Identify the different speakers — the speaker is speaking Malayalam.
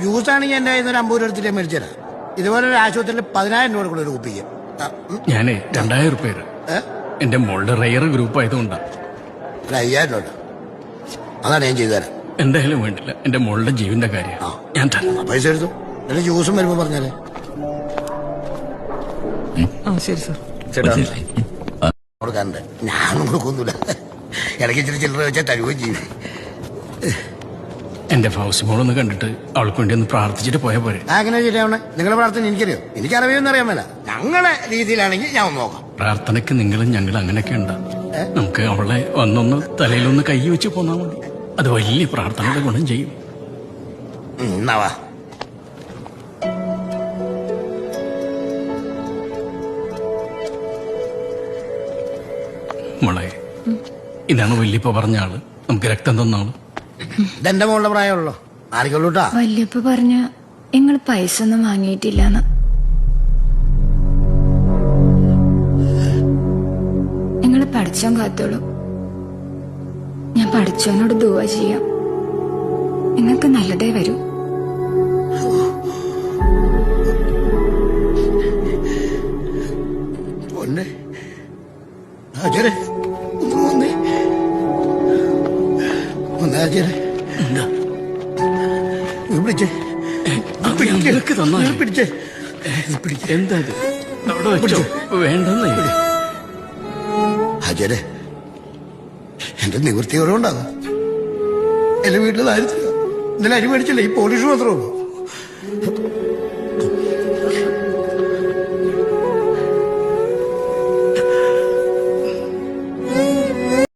Speaker 1: ജ്യൂസ് ആണെങ്കിൽ എന്റെ കയ്യിൽ നിന്ന് ഒരു 50 രൂപ എടുത്തിട്ട് മേടിച്ചതാ. ഇതുപോലെ ഒരു ആശുപത്രിയിൽ 10,000 രൂപ കൊടുക്കുന്ന ഒരു കുപ്പിക്ക്.
Speaker 2: ഞാനേ 2000 രൂപ എന്റെ മോളുടെ റയർ ഗ്രൂപ്പ് ആയതുകൊണ്ടാ.
Speaker 1: 5000 രൂപ അതാണ് ഞാൻ ചെയ്തു തരാം.
Speaker 2: എന്തായാലും വേണ്ടില്ല, എന്റെ മോളുടെ ജീവന്റെ കാര്യം ഞാൻ തന്നെ
Speaker 1: പൈസ എടുത്തു. എന്റെ ജ്യൂസും വരുമ്പോ പറഞ്ഞാലേ.
Speaker 3: ശരി സാർ.
Speaker 1: കൊടുക്കാറുണ്ട്, ഞാനും കൊടുക്കൊന്നുമില്ല. ഇടയ്ക്ക് ഇച്ചിരി ചില്ലറ വെച്ചാൽ തരുകയും ചെയ്യും.
Speaker 2: എന്റെ ഫൗസി മോളൊന്ന് കണ്ടിട്ട് അവൾക്ക് വേണ്ടി ഒന്ന് പ്രാർത്ഥിച്ചിട്ട് പോയാ പോരെ.
Speaker 1: അങ്ങനെ ശരിയാവണേ? നിങ്ങളുടെ പ്രാർത്ഥന എനിക്കറിയോ? എനിക്കറിയൊന്നും അറിയാൻ മേല. ഞങ്ങളുടെ രീതിയിലാണെങ്കിൽ ഞാൻ ഒന്ന് നോക്കാം.
Speaker 2: പ്രാർത്ഥനയ്ക്ക് നിങ്ങളും ഞങ്ങളും അങ്ങനെയൊക്കെ ഉണ്ടാ. നമുക്ക് അവളെ വന്നൊന്ന് തലയിലൊന്ന് കൈ വെച്ച് പോന്നാ മതി. അത് വലിയ പ്രാർത്ഥനയുടെ ഗുണം ചെയ്യും.
Speaker 1: എന്നാവാ
Speaker 2: മോളെ, ഇതാണ് വല്യപ്പ പറഞ്ഞ ആള്. നമുക്ക് രക്തം തന്നാള്.
Speaker 1: ഇതെന്റെ മോളുടെ പ്രായമുള്ളൂ. ആർക്കുള്ളൂട്ടാ.
Speaker 4: വല്യപ്പ പറഞ്ഞ നിങ്ങൾ പൈസ ഒന്നും വാങ്ങിയിട്ടില്ലെന്ന്. നിങ്ങൾ പഠിച്ചോൻ കാത്തോളൂ. ഞാൻ പഠിച്ചോനോട് ദുആ ചെയ്യാം. നിങ്ങൾക്ക് നല്ലതേ വരൂ.
Speaker 1: പൊന്നെ ആചാരെ ഒന്നേ ഒന്നാചാരെ പിടിച്ചേ പിടിച്ചേ
Speaker 2: എന്താ അവിടെ വെച്ചോ? വേണ്ടെന്നേ.
Speaker 1: ആചാരെ എന്റെ നിവൃത്തി ഓരോണ്ടാകും. എന്റെ വീട്ടിൽ ദാരിദ്ര്യം. ഇന്നലെ അരി മേടിച്ചില്ല. ഈ പോലീസ് മാത്രമേ ഉള്ളൂ.